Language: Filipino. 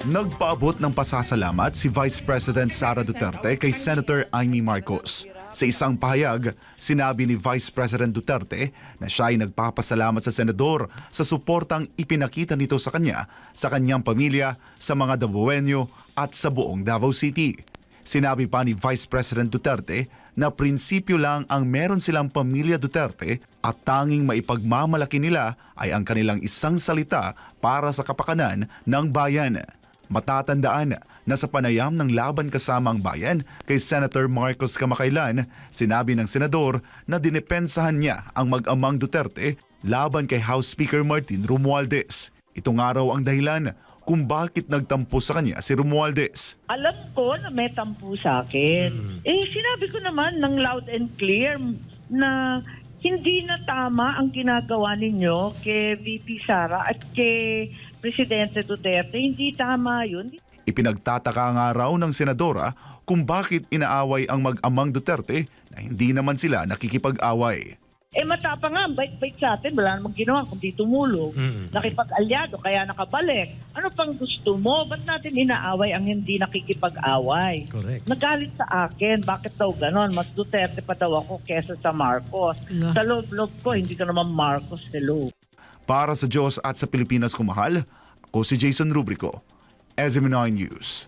Nagpaabot ng pasasalamat si Vice President Sara Duterte kay Senator Amy Marcos. Sa isang pahayag, sinabi ni Vice President Duterte na siya ay nagpapasalamat sa senador sa suportang ipinakita nito sa kanya, sa kanyang pamilya, sa mga Dabueño at sa buong Davao City. Sinabi pa ni Vice President Duterte na prinsipyo lang ang meron silang pamilya Duterte at tanging maipagmamalaki nila ay ang kanilang isang salita para sa kapakanan ng bayan. Matatandaan na sa panayam ng Laban Kasama ang Bayan kay Senator Marcos kamakailan, sinabi ng senador na dinepensahan niya ang mag-amang Duterte laban kay House Speaker Martin Romualdez. Ito nga raw ang dahilan kung bakit nagtampo sa kanya si Romualdez. Alam ko na may tampo sa akin. Sinabi ko naman ng loud and clear na hindi na tama ang ginagawa ninyo kay VP Sara at kay Presidente Duterte. Hindi tama yun. Ipinagtataka nga raw ng senadora kung bakit inaaway ang mag-amang Duterte na hindi naman sila nakikipag-away. Matapang nga, bait-bait sa atin, wala namang ginawa kundi tumulong. Nakipag-alyado, kaya nakabalik. Ano pang gusto mo? Ba't natin inaaway ang hindi nakikipag-away? Correct. Nagalit sa akin, bakit daw ganon? Mas Duterte pa daw ako kesa sa Marcos. Sa loob-loob ko, hindi ka naman Marcos, hello. Para sa Diyos at sa Pilipinas kumahal, ako si Jason Rubrico, SMNI News.